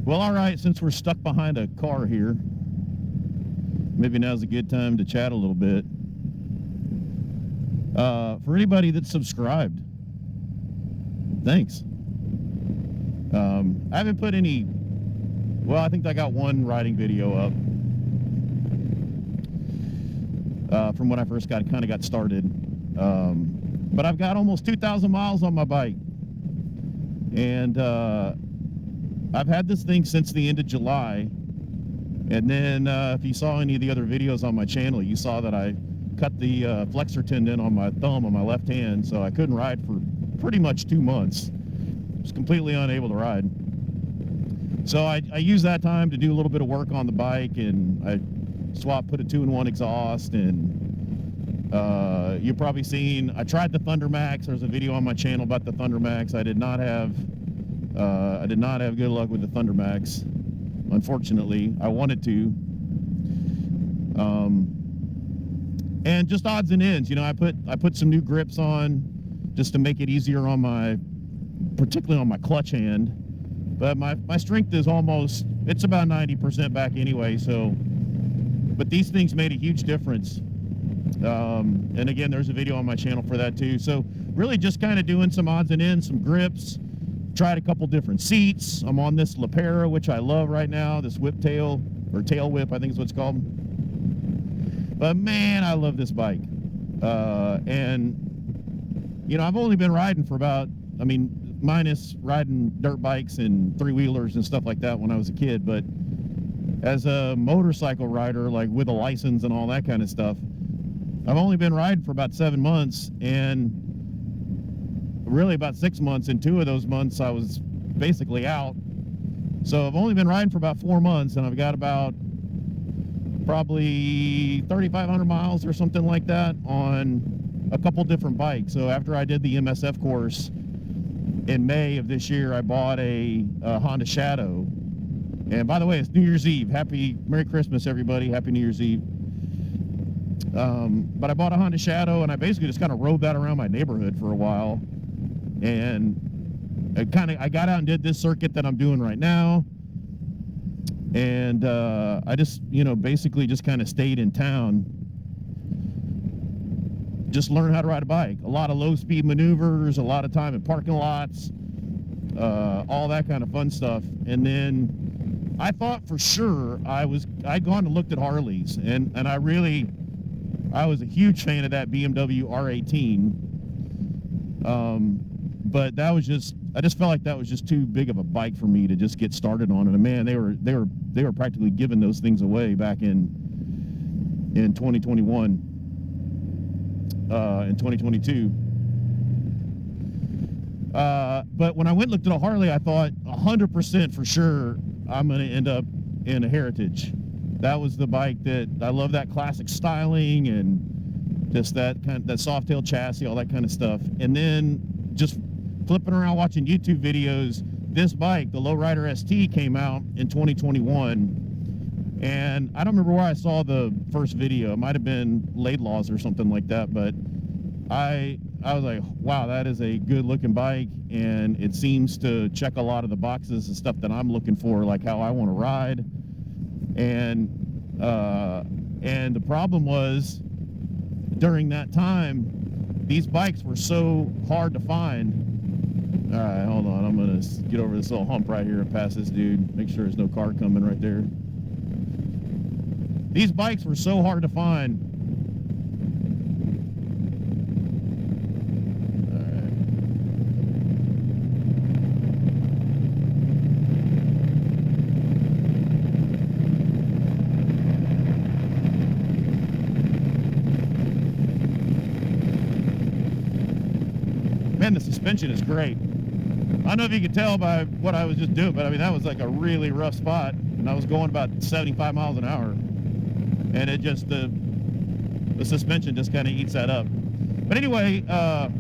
Well, all right, since we're stuck behind a car here, maybe now's a good time to chat a little bit. For anybody that's subscribed, thanks. I haven't put any, well, I think I got one riding video up from when I first kind of got started. But I've got almost 2,000 miles on my bike. And I've had this thing since the end of July. And then if you saw any of the other videos on my channel, you saw that I cut the flexor tendon on my thumb on my left hand, so I couldn't ride for pretty much 2 months. I was completely unable to ride. So I used that time to do a little bit of work on the bike, and I put a 2-in-1 exhaust, and you've probably seen, I tried the Thunder Max. There's a video on my channel about the Thunder Max. I did not have good luck with the Thunder Max, unfortunately. I wanted to. And just odds and ends, you know, I put some new grips on just to make it easier on particularly on my clutch hand. But my strength is it's about 90% back anyway, so, but these things made a huge difference. And again, there's a video on my channel for that too. So really just kind of doing some odds and ends, some grips, tried a couple different seats. I'm on this Lepera, which I love right now, this whip tail, or tail whip, I think is what it's called. But man, I love this bike. And, you know, I've only been riding for about, I mean, minus riding dirt bikes and 3-wheelers and stuff like that when I was a kid, but as a motorcycle rider, like with a license and all that kind of stuff, I've only been riding for about 7 months, and really about 6 months. In 2 of those months I was basically out. So I've only been riding for about 4 months, and I've got about probably 3,500 miles or something like that on a couple different bikes. So after I did the MSF course in May of this year, I bought a Honda Shadow. And by the way, it's New Year's Eve. Merry Christmas, everybody. Happy New Year's Eve. But I bought a Honda Shadow, and I basically just kind of rode that around my neighborhood for a while. And I got out and did this circuit that I'm doing right now. And I just, you know, basically just kind of stayed in town. Just learned how to ride a bike. A lot of low-speed maneuvers, a lot of time in parking lots, all that kind of fun stuff. And then I thought for sure I'd gone and looked at Harleys, and I was a huge fan of that BMW R18. But that was I just felt like that was just too big of a bike for me to just get started on it. And man, they were practically giving those things away back in 2021. In 2022. But when I went and looked at a Harley, I thought 100% for sure I'm going to end up in a Heritage. That was the bike that I love, that classic styling and just that soft-tail chassis, all that kind of stuff. And then just flipping around watching YouTube videos, this bike, the Lowrider ST, came out in 2021. And I don't remember where I saw the first video. It might have been Laidlaw's or something like that, but I was like, wow, that is a good looking bike, and it seems to check a lot of the boxes and stuff that I'm looking for, like how I want to ride. And the problem was, during that time, these bikes were so hard to find. All right, hold on, I'm gonna get over this little hump right here and pass this dude, make sure there's no car coming right there. These bikes were so hard to find. All right. Man, the suspension is great. I don't know if you could tell by what I was just doing, but I mean, that was like a really rough spot, and I was going about 75 miles an hour. And it just, the suspension just kind of eats that up. But anyway, I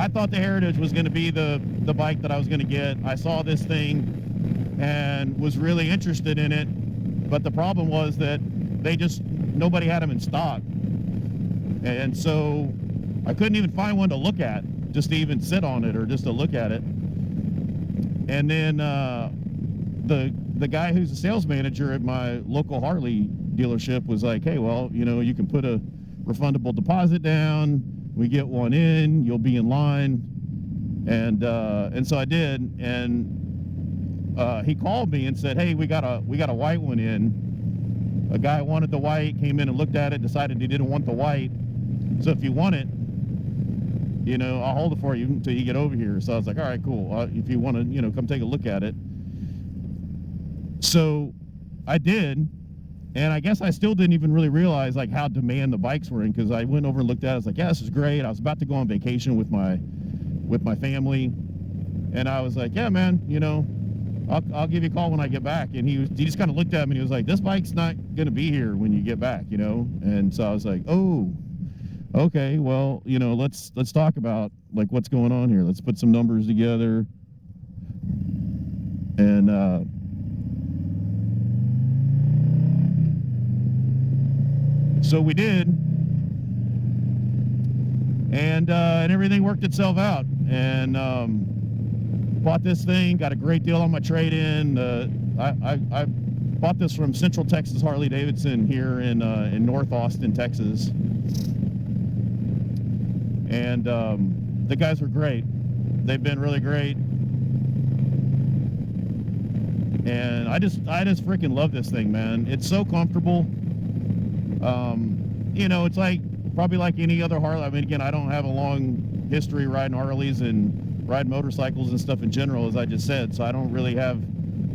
thought the Heritage was going to be the bike that I was going to get. I saw this thing and was really interested in it. But the problem was that nobody had them in stock. And so I couldn't even find one to look at, just to even sit on it or just to look at it. And then the guy who's a sales manager at my local Harley dealership was like, hey, well, you know, you can put a refundable deposit down. We get one in, you'll be in line. And so I did. And he called me and said, hey, we got a white one in. A guy wanted the white, came in and looked at it, decided he didn't want the white. So if you want it, you know, I'll hold it for you until you get over here. So I was like, all right, cool. If you want to, you know, come take a look at it. So I did, and I guess I still didn't even really realize like how demand the bikes were in, because I went over and looked at it. I was like, yeah, this is great. I was about to go on vacation with my family, and I was like, yeah, man, you know, I'll give you a call when I get back. And he just kind of looked at me and he was like, this bike's not going to be here when you get back, you know? And so I was like, oh, okay, well, you know, let's talk about like what's going on here. Let's put some numbers together. And so we did, and everything worked itself out. And bought this thing, got a great deal on my trade-in. I bought this from Central Texas Harley Davidson here in North Austin, Texas. And the guys were great. They've been really great. And I just freaking love this thing, man. It's so comfortable. You know, it's like probably like any other Harley. I mean, again, I don't have a long history riding Harleys and riding motorcycles and stuff in general, as I just said, so I don't really have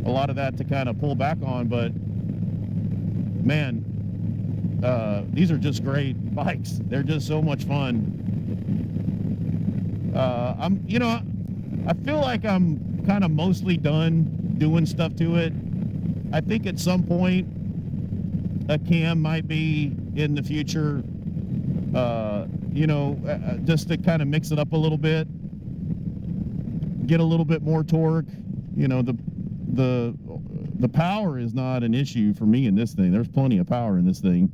a lot of that to kind of pull back on. But man, these are just great bikes. They're just so much fun. You know, I feel like I'm kind of mostly done doing stuff to it. I think at some point a cam might be in the future, you know, just to kind of mix it up a little bit, get a little bit more torque. You know, the power is not an issue for me in this thing. There's plenty of power in this thing,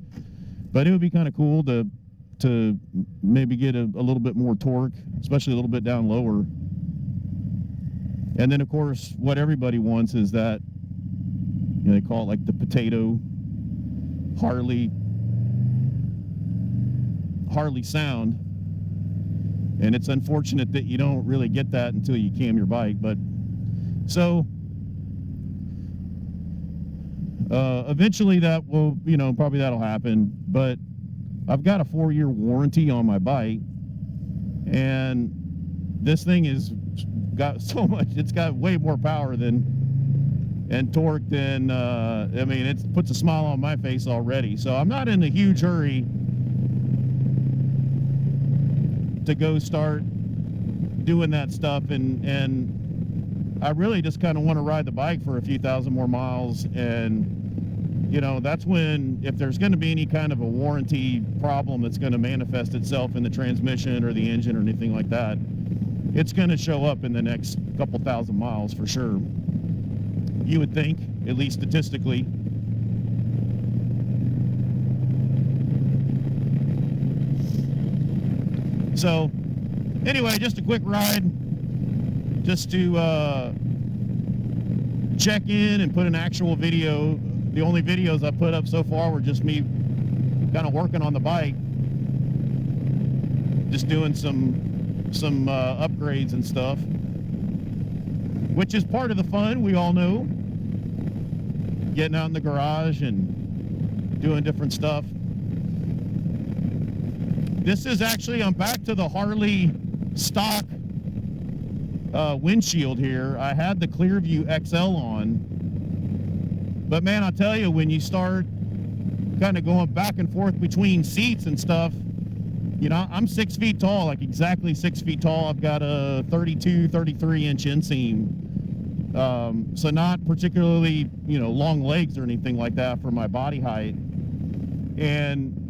but it would be kind of cool to maybe get a little bit more torque, especially a little bit down lower. And then of course what everybody wants is that, you know, they call it like the potato Harley sound. And it's unfortunate that you don't really get that until you cam your bike. But so eventually that will, you know, probably that'll happen. But I've got a 4-year warranty on my bike, and this thing has got so much, it's got way more power and torque than, I mean, it puts a smile on my face already. So I'm not in a huge hurry to go start doing that stuff, and I really just kind of want to ride the bike for a few thousand more miles. And you know, that's when, if there's going to be any kind of a warranty problem that's going to manifest itself in the transmission or the engine or anything like that, it's going to show up in the next couple thousand miles for sure. You would think, at least statistically. So anyway, just a quick ride just to check in and put an actual video. The only videos I put up so far were just me kind of working on the bike, just doing some upgrades and stuff, which is part of the fun, we all know, getting out in the garage and doing different stuff. This is actually, I'm back to the Harley stock windshield here. I had the Clearview XL on, but man, I'll tell you, when you start kind of going back and forth between seats and stuff, you know, I'm 6 feet tall, like exactly 6 feet tall. I've got a 32, 33 inch inseam. So not particularly, you know, long legs or anything like that for my body height. And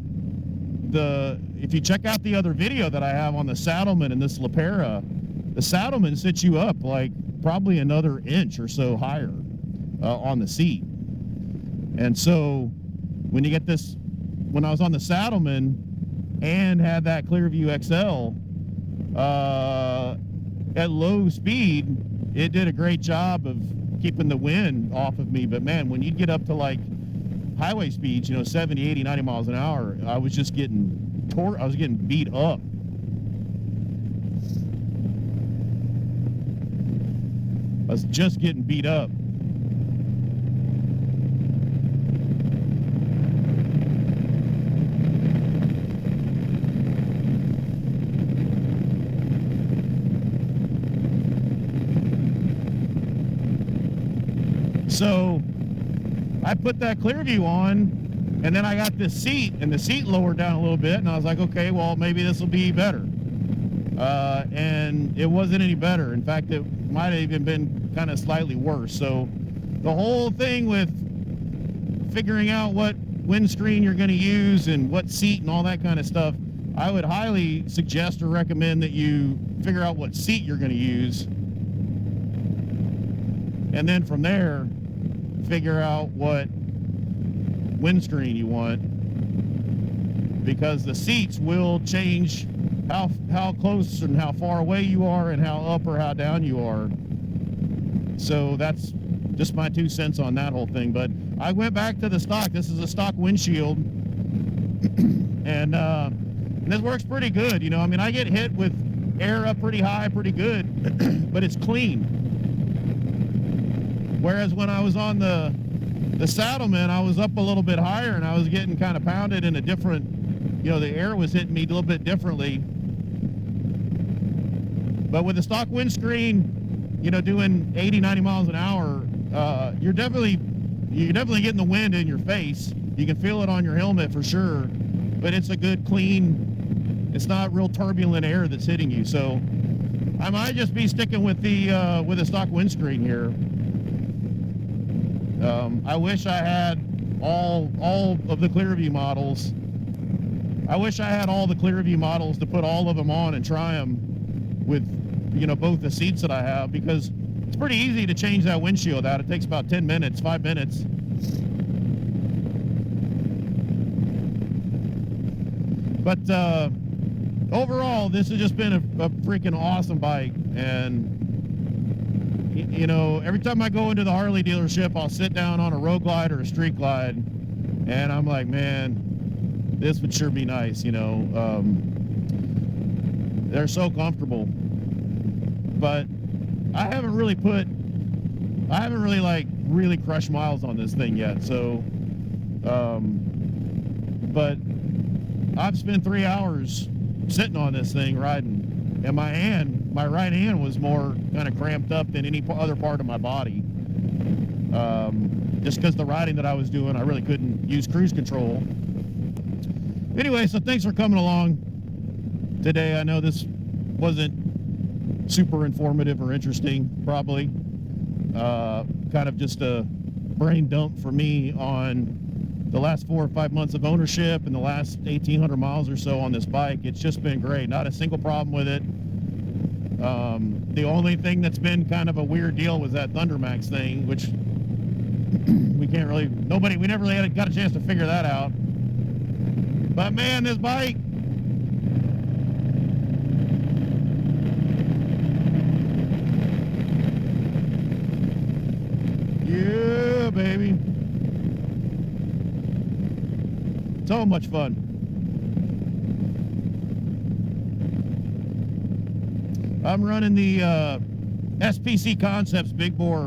if you check out the other video that I have on the Saddleman and this Lapera, the Saddleman sits you up like probably another inch or so higher on the seat. And so when you get this, when I was on the Saddleman and had that Clearview XL, at low speed, it did a great job of keeping the wind off of me. But man, when you get up to like highway speeds, you know, 70, 80, 90 miles an hour, I was just getting I was getting beat up. I was just getting beat up. So I put that clear view on, and then I got this seat, and the seat lowered down a little bit, and I was like, okay, well, maybe this will be better. And it wasn't any better. In fact, it might have even been kind of slightly worse. So the whole thing with figuring out what windscreen you're going to use and what seat and all that kind of stuff, I would highly suggest or recommend that you figure out what seat you're going to use, and then from there figure out what windscreen you want, because the seats will change how close and how far away you are and how up or how down you are. So that's just my 2 cents on that whole thing. But I went back to the stock. This is a stock windshield, and this works pretty good. You know, I mean, I get hit with air up pretty high pretty good, but it's clean. Whereas when I was on the Saddleman, I was up a little bit higher and I was getting kind of pounded in a different, you know, the air was hitting me a little bit differently. But with the stock windscreen, you know, doing 80, 90 miles an hour, you're definitely getting the wind in your face. You can feel it on your helmet for sure, but it's a good, clean, it's not real turbulent air that's hitting you. So I might just be sticking with the stock windscreen here. I wish I had all of the Clearview models. I wish I had all the Clearview models to put all of them on and try them with, you know, both the seats that I have, because it's pretty easy to change that windshield out. It takes about 10 minutes, 5 minutes. But overall, this has just been a freaking awesome bike. And you know, every time I go into the Harley dealership, I'll sit down on a road glide or a street glide, and I'm like, man, this would sure be nice, you know. They're so comfortable. But I haven't really like really crushed miles on this thing yet. So, but I've spent 3 hours sitting on this thing riding. And my right hand was more kind of cramped up than any other part of my body. Just because the riding that I was doing, I really couldn't use cruise control. Anyway, so thanks for coming along today. I know this wasn't super informative or interesting, probably. Kind of just a brain dump for me on the last 4 or 5 months of ownership and the last 1,800 miles or so on this bike. It's just been great. Not a single problem with it. The only thing that's been kind of a weird deal was that Thundermax thing, which we never really got a chance to figure that out. But man, this bike, yeah, baby. So much fun. I'm running the SPC Concepts big bore,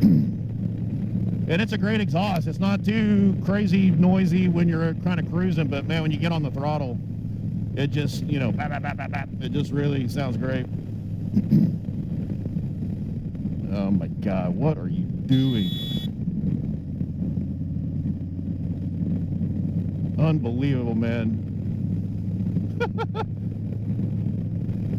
and it's a great exhaust. It's not too crazy noisy when you're kind of cruising, but man, when you get on the throttle, it just, you know, bap, bap, bap, bap, bap. It just really sounds great. Oh my God, what are you doing? Unbelievable, man.